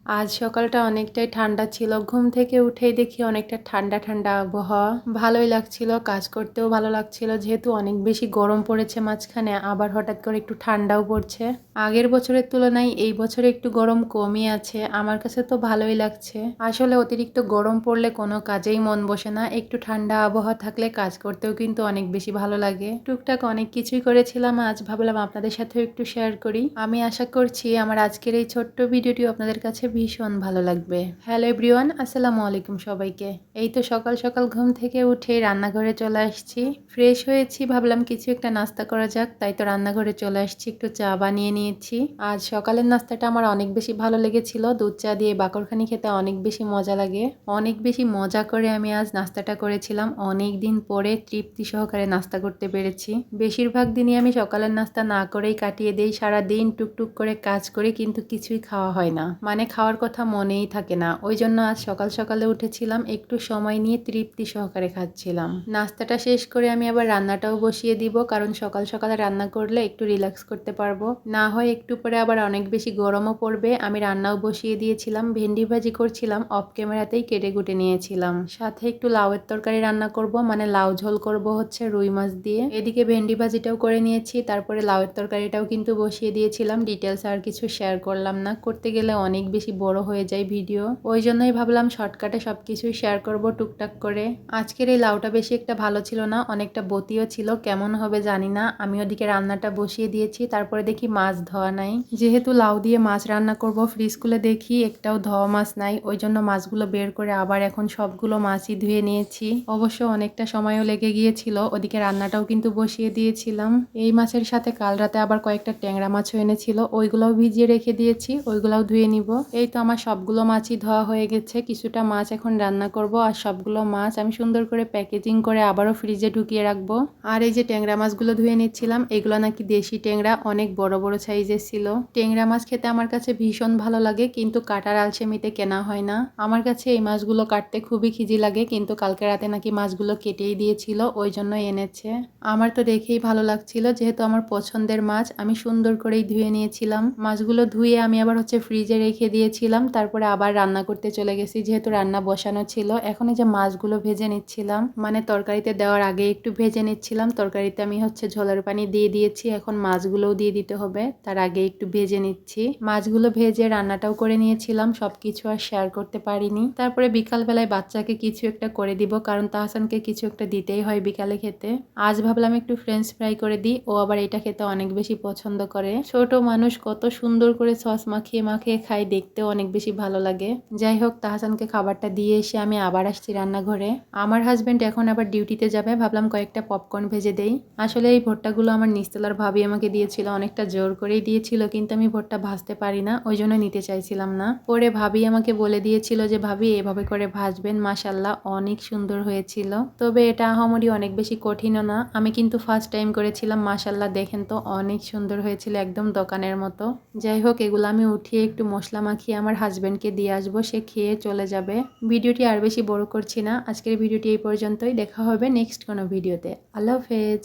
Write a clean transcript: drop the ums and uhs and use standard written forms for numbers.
আজ সকালটা অনেকটাই ঠান্ডা ছিল। ঘুম থেকে উঠেই দেখি অনেকটা ঠান্ডা ঠান্ডা আবহাওয়া। ভালোই লাগছিল, কাজ করতেও ভালো লাগছিল। যেহেতু অনেক বেশি গরম পড়েছে মাঝখানে, আবার হঠাৎ করে একটু ঠান্ডাও পড়ছে। আগের বছরের তুলনায় এই বছরে একটু গরম কমই আছে। আমার কাছে তো ভালোই লাগছে। আসলে অতিরিক্ত গরম পড়লে কোনো কাজেই মন বসে না। একটু ঠান্ডা আবহাওয়া থাকলে কাজ করতেও কিন্তু অনেক বেশি ভালো লাগে। টুকটাক অনেক কিছুই করেছিলাম, আজ ভাবলাম আপনাদের সাথেও একটু শেয়ার করি। আমি আশা করছি আমার আজকের এই ছোট্ট ভিডিওটি আপনাদের কাছে ভীষণ ভালো লাগবে। হ্যালো এভরিওয়ান, আসসালামু আলাইকুম সবাইকে। এই তো সকাল সকাল ঘুম থেকে উঠে রান্নাঘরে চলে আসছি। ফ্রেশ হয়েছি, ভাবলাম কিছু একটা নাস্তা করা যাক, তাই তো রান্নাঘরে চলে আসছি। একটু চা বানিয়ে নিয়েছি। আজ সকালের নাস্তাটা আমার অনেক বেশি ভালো লেগেছিল। দুধ চা দিয়ে বাকরখানি খেতে অনেক বেশি মজা লাগে। অনেক বেশি মজা করে আমি আজ নাস্তাটা করেছিলাম। অনেক দিন পরে তৃপ্তি সহকারে নাস্তা করতে পেরেছি। বেশিরভাগ দিনই আমি সকালের নাস্তা না করেই কাটিয়ে দিই। সারা দিন টুকটুক করে কাজ করি, কিন্তু কিছুই খাওয়া হয় না, মানে খাওয়ার কথা মনেই থাকে না। ওই জন্য আজ সকাল সকালে উঠেছিলাম, একটু সময় নিয়ে তৃপ্তি সহকারে খাচ্ছিলাম। নাস্তাটা শেষ করে আমি আবার রান্নাটাও বসিয়ে দিব, কারণ সকাল সকালে রান্না করলে একটু রিল্যাক্স করতে পারবো। না হয় একটু পরে আবার অনেক বেশি গরমও পড়বে। আমি রান্নাও বসিয়ে দিয়েছিলাম, ভেন্ডি ভাজি করছিলাম, অফ ক্যামেরাতেই কেটে কুটে নিয়েছিলাম। সাথে একটু লাউয়ের তরকারি রান্না করব, মানে লাউ ঝোল করব হচ্ছে রুই মাছ দিয়ে। এদিকে ভেন্ডি ভাজিটাও করে নিয়েছি, তারপরে লাউয়ের তরকারিটাও কিন্তু বসিয়ে দিয়েছিলাম। ডিটেলস আর কিছু শেয়ার করলাম না, করতে গেলে অনেক বেশি বড় হয়ে যায় ভিডিও। ওই জন্যই ভাবলাম শর্টকাটে সবকিছুই শেয়ার করব টুকটাক করে। আজকের এই লাউটা বেশি একটা ভালো ছিল না, অনেকটা বতিও ছিল। কেমন হবে জানি না। আমি ওদিকে রান্নাটা বসিয়ে দিয়েছি, তারপরে দেখি মাছ ধোয়া নাই। যেহেতু লাউ দিয়ে মাছ রান্না করব, ফ্রিজ খুলে দেখি একটাও ধোয়া মাছ নাই। ওই জন্য মাছগুলো বের করে আবার এখন সবগুলো মাছই ধুয়ে নিয়েছি। অবশ্য অনেকটা সময়ও লেগে গিয়েছিল। ওদিকে রান্নাটাও কিন্তু বসিয়ে দিয়েছিলাম। এই মাছের সাথে কাল রাতে আবার কয়েকটা ট্যাংরা মাছও এনেছিল, ওইগুলোও ভিজিয়ে রেখে দিয়েছি, ওইগুলোও ধুয়ে নিব। এই তো আমার সবগুলো মাছই ধোয়া হয়ে গেছে। কিছুটা মাছ এখন রান্না করব, আর সবগুলো মাছ আমি সুন্দর করে প্যাকেজিং করে আবারও ফ্রিজে ঢুকিয়ে রাখবো। আর এই যে ট্যাংরা মাছগুলো ধুয়ে নিচ্ছিলাম, এগুলো নাকি দেশি ট্যাংরা, অনেক বড় বড় সাইজের ছিল। ট্যাংরা মাছ খেতে আমার কাছে ভীষণ ভালো লাগে, কিন্তু কাটার আলসেমিতে কেনা হয় না। আমার কাছে এই মাছগুলো কাটতে খুবই খিজি লাগে, কিন্তু কালকে রাতে নাকি মাছগুলো কেটেই দিয়েছিল, ওই জন্য এনেছে। আমার তো দেখেই ভালো লাগছিল, যেহেতু আমার পছন্দের মাছ। আমি সুন্দর করেই ধুয়ে নিয়েছিলাম। মাছগুলো ধুয়ে আমি আবার হচ্ছে ফ্রিজে রেখে দিয়েছিলাম, তারপরে আবার রান্না করতে চলে গেছি, যেহেতু রান্না বসানো ছিল। এখন এই যে মাছগুলো ভেজে নিচ্ছিলাম, মানে তরকারিতে দেওয়ার আগে একটু ভেজে নিচ্ছিলাম। তরকারিতে আমি হচ্ছে ঝোলের পানি দিয়ে দিয়েছি, এখন মাছগুলোও দিয়ে দিতে হবে, তার আগে একটু ভেজে নিচ্ছি। মাছগুলো ভেজে রান্নাটাও করে নিয়েছিলাম, সবকিছু আর শেয়ার করতে পারিনি। তারপরে বিকালবেলায় বাচ্চাকে কিছু একটা করে দিব, কারণ তাহসানকে কিছু একটা দিতেই হয় বিকালে খেতে। আজ ভাবলাম একটু ফ্রেঞ্চ ফ্রাই করে দিই, ও আবার এটা খেতে অনেক বেশি পছন্দ করে। ছোট মানুষ কত সুন্দর করে সস মাখিয়ে মাখিয়ে খায়, দেখতেও অনেক বেশি ভালো লাগে। যাই হোক, তাহসানকে খাবারটা দিয়ে এসে আমি আবার আসছি রান্নাঘরে। আমার হাজবেন্ড এখন আবার ডিউটিতে যাবে, ভাবলাম কয়েকটা পপকর্ন ভেজে দেই। আসলে এই ভুট্টাগুলো আমার নিচতলার ভাবি আমাকে দিয়েছিল, অনেকটা জোর করেই দিয়েছিল, কিন্তু আমি ভুট্টা ভাজতে পারি না, ওই জন্য নিতে চাইছিলাম না। পরে ভাবি আমাকে বলে দিয়েছিল যে ভাবি এভাবে করে ভাজবেন, মাশাল্লাহ অনেক সুন্দর হয়েছিল। তবে এটা আহামরি অনেক বেশি কঠিনও না, আমি কিন্তু ফার্স্ট টাইম করেছিলাম। মাশাল্লাহ দেখেন তো অনেক সুন্দর হয়েছিল, একদম দোকানের মতো। যাই হোক, এগুলো আমি উঠিয়ে একটু মশলা মাখিয়ে আমার হাজবেন্ডকে দিয়ে আসবো, সে খেয়ে চলে যাবে। ভিডিওটি আর বেশি বড় করছি না, আজকের ভিডিওটি এই পর্যন্তই। দেখা হবে নেক্সট কোনো ভিডিওতে। আল্লাহ হাফেজ।